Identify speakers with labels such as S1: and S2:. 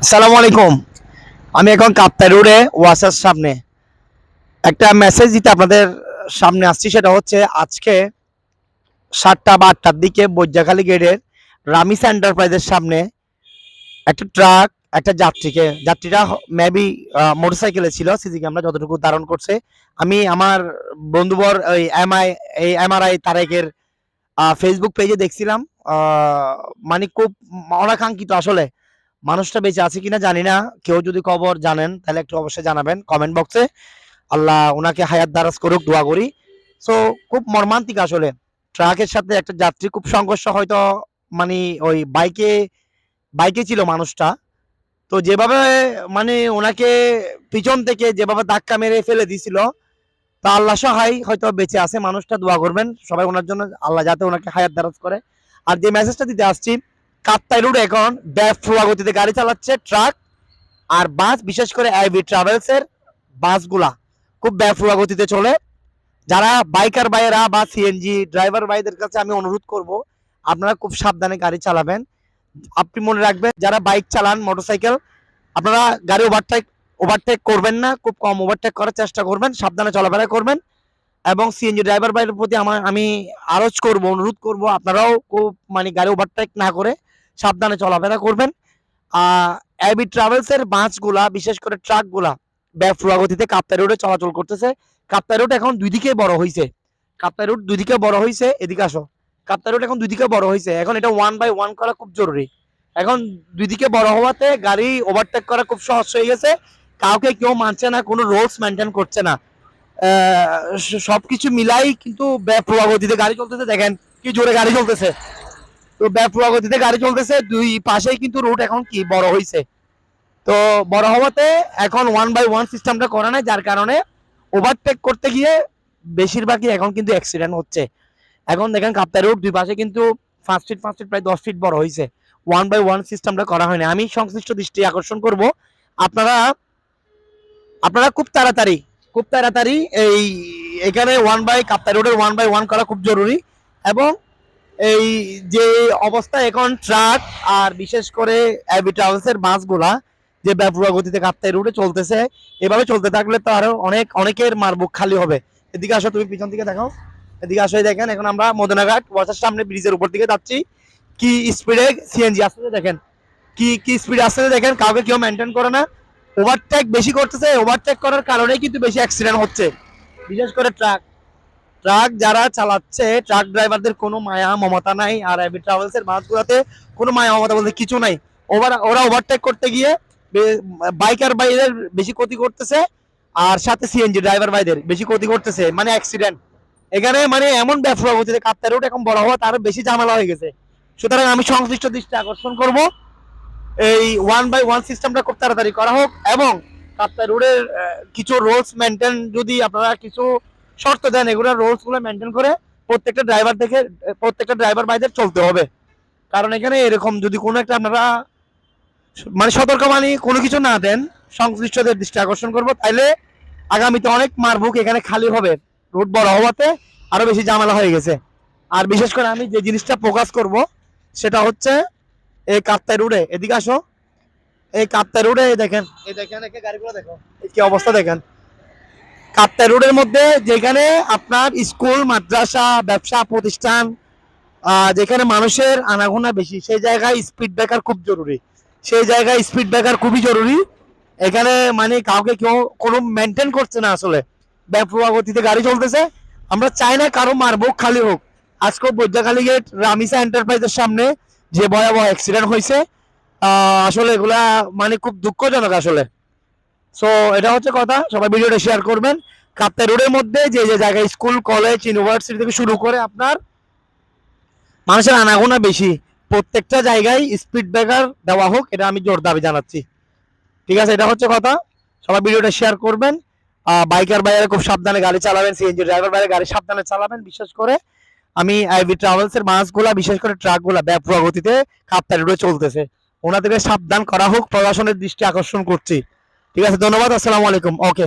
S1: আসসালামু আলাইকুম। আমি এখন কাপ্তাই রোডে ওয়াসার সামনে একটা মেসেজ দিতে আপনাদের সামনে আসছি। সেটা হচ্ছে আজকে 7টা বা 8টার দিকে বৈজাখালী গেটের রামিস এন্টারপ্রাইজের সামনে একটা ট্রাক একটা যাত্রীরা মেবি মোটরসাইকেলে ছিল। সিসি ক্যামেরা যতটুকু ধারণ করছে। আমি আমার বন্ধুবর ওই এমআরআই তারেকের ফেসবুক পেজে দেখছিলাম। মানে খুব অনাকাঙ্ক্ষিত আসলে। মানুষটা বেঁচে আছে কিনা জানি না। কেউ যদি খবর জানেন তাহলে একটু অবশ্যই জানাবেন কমেন্ট বক্সে। আল্লাহ ওনাকে হায়াত দারাজ করুক, দোয়া করি। সো খুব মর্মান্তিক আসলে। ট্রাকের সাথে একটা যাত্রী খুব সংঘর্ষ হয়তো মানে ওই বাইকে ছিল মানুষটা। তো যেভাবে মানে ওনাকে পিছন থেকে যেভাবে ধাক্কা মেরে ফেলে দিছিল, তা আল্লাহ সহায় হয়তো বেঁচে আছে মানুষটা, দোয়া করবেন সবাই ওনার জন্য, আল্লাহ যাতে ওনাকে হায়াত দারাজ করে। আর যে মেসেজটা দিতে আসছি, কাপ্তাই রোড এখন বেপরোয়া গতিতে গাড়ি চালাচ্ছে ট্রাক আর বাস, বিশেষ করে আইভি ট্রাভেলস এর বাসগুলা খুব বেপরোয়া গতিতে চলে। যারা বাইকার ভাইয়েরা বা সিএনজি ড্রাইভার ভাইদের কাছে আমি অনুরোধ করব, আপনারা খুব সাবধানে গাড়ি চালাবেন। আপনি মনে রাখবেন যারা বাইক চালান, মোটরসাইকেল, আপনারা গাড়ি ওভারটেক করবেন না, খুব কম ওভারটেক করার চেষ্টা করবেন, সাবধানে চলাফেরা করবেন। এবং সিএনজি ড্রাইভার ভাইয়ের প্রতি আমি আরজ করব, অনুরোধ করব, আপনারাও খুব মানে গাড়ি ওভারটেক না করে সাবধানে চলাফেরা করবেন। এবি ট্রাভেলস এর বাসগুলা, বিশেষ করে ট্রাকগুলা বেপরোয়া গতিতে কাপ্তাই রোডে চলাচল করতেছে। কাপ্তাই রোড এখন দুই দিকে বড় হয়েছে। কাপ্তাই রোড দুই দিকে বড় হয়েছে, এদিকে আসো। কাপ্তাই রোড এখন দুই দিকে বড় হয়েছে, এখন এটা 1/1 করা খুব জরুরি। এখন দুই দিকে বড় হওয়াতে গাড়ি ওভারটেক করা খুব সহজ হয়ে গেছে। কাউকে কেউ মানছে না, কোনো রুলস মেনটেন করছে না। সবকিছু মিলাই কিন্তু বেপরোয়া গতিতে গাড়ি চলতেছে। দেখেন কি জোরে গাড়ি চলতেছে। তো বেপরোয়া গতিতে গাড়ি চলতেছে, দুই পাশেই কিন্তু রোড এখন কি বড় হয়েছে। তো বড় হওয়াতে এখন 1/1 সিস্টেমটা করা নাই, যার কারণে ওভারটেক করতে গিয়ে বেশিরভাগই এখন কিন্তু অ্যাক্সিডেন্ট হচ্ছে। এখন দেখেন কাপ্তাই রোড দুই পাশে কিন্তু 5 ফিট প্রায় 10 ফিট বড় হয়েছে। 1/1 সিস্টেমটা করা হয়নি। আমি সংশ্লিষ্ট দৃষ্টি আকর্ষণ করব, আপনারা আপনারা খুব তাড়াতাড়ি এই এখানে কাপ্তাই রোডের 1/1 করা খুব জরুরি। এবং এই যে অবস্থা এখন ট্রাক আর বিশেষ করে এবি ট্রাভেলসের বাসগুলা যে বেপরোয়া গতিতে কাপ্তাই রোডে চলতেছে, এভাবে চলতে থাকলে তো আরো অনেকের মারবুক খালি হবে। এদিকে আসো, তুমি পিছন দিকে দেখাও। এদিকে আসো, দেখেন এখন আমরা মদনাঘাট ওয়াসার সামনে ব্রিজের উপর দিকে যাচ্ছি। কি স্পিডে সিএনজি আসতেছে দেখেন, কি স্পিড আসতেছে দেখেন। কাউকে কেউ মেনটেন করে না, ওভারটেক বেশি করতেছে। ওভারটেক করার কারণেই কিন্তু বেশি অ্যাক্সিডেন্ট হচ্ছে, বিশেষ করে ট্রাক ট্রাক যারা চালাচ্ছে, ট্রাক ড্রাইভারদের কোনো মায়া মমতা নাই। আর এবি ট্রাভেলস এর বাসগুলোতে কোনো মায়া মমতা বলতে কিছু নাই। ওরা ওভারটেক করতে গিয়ে বাইকার ভাইদের বেশি ক্ষতি করতেছে, আর সাথে সিএনজি ড্রাইভার ভাইদের বেশি ক্ষতি করতেছে, মানে অ্যাক্সিডেন্ট। এখানে মানে এমন ব্যবসা হচ্ছে, কাপ্তাই রোড এখন বড় হওয়া তারও বেশি ঝামেলা হয়ে গেছে। সুতরাং আমি সংশ্লিষ্ট দৃষ্টি আকর্ষণ করব, এই 1/1 সিস্টেমটা খুব তাড়াতাড়ি করা হোক। এবং কাপ্তাই রোডের কিছু রুলস মেনটেন, যদি আপনারা কিছু শর্ত দেন, এগুলো রুলস গুলো মেনটেন করে প্রত্যেকটা ড্রাইভার ভাইদের চলতে হবে। কারণ এখানে এরকম যদি কোনো একটা আপনারা মানে সতর্কবাণী কোনো কিছু না দেন, সংশ্লিষ্টদের দৃষ্টি আকর্ষণ করব, তাইলে আগামীতে অনেক মারবুক এখানে খালি হবে। রোড বড় হওয়াতে আরো বেশি ঝামেলা হয়ে গেছে। আর বিশেষ করে আমি যে জিনিসটা ফোকাস করব সেটা হচ্ছে এই কাপ্তাই রোডে, এদিকে আসো। এই কাপ্তাই রোডে এই দেখেন গাড়িগুলো দেখো, কি অবস্থা দেখেন। কাপ্তাই রোডের মধ্যে যেখানে আপনার স্কুল, মাদ্রাসা, ব্যবসা প্রতিষ্ঠান, যেখানে মানুষের আনাগোনা বেশি, সেই জায়গায় স্পিড ব্রেকার খুব জরুরি। সেই জায়গায় স্পিড ব্রেকার খুবই জরুরি। এখানে মানে কাউকে কেউ কোনো মেনটেন করছে না আসলে, বেপরোয়া গতিতে গাড়ি চলতেছে। আমরা চাই না কারো মারবুক খালি হোক। আজকে বৈদ্যখালী গেট রামিসা এন্টারপ্রাইজের সামনে যে ভয়াবহ অ্যাক্সিডেন্ট হয়েছে, আসলে এগুলা মানে খুব দুঃখজনক আসলে। সো এটা হচ্ছে কথা, সবাই ভিডিওটা শেয়ার করবেন। কাপ্তাই রোডের মধ্যে যে যে জায়গায় স্কুল, কলেজ, ইউনিভার্সিটি থেকে শুরু করে আপনার মানুষের আনাগোনা বেশি, প্রত্যেকটা জায়গায় স্পিড ব্রেকার দেওয়া হোক, এটা আমি জোর দাবি জানাচ্ছি। ঠিক আছে, এটা হচ্ছে কথা। সবাই ভিডিওটা শেয়ার করবেন। বাইকার বাইরে খুব সাবধানে গাড়ি চালাবেন, সিএনজি ড্রাইভার বাইরে গাড়ি সাবধানে চালাবেন। বিশেষ করে আমি আইভি ট্রাভেলস এর বাসগুলা, বিশেষ করে ট্রাকগুলা বেপরোয়া গতিতে কাপ্তাই রোডে চলতেছে, ওনাদেরকে সাবধান করা হোক, প্রশাসনের দৃষ্টি আকর্ষণ করছি। ঠিক আছে, ধন্যবাদ। আসসালামু আলাইকুম। ওকে।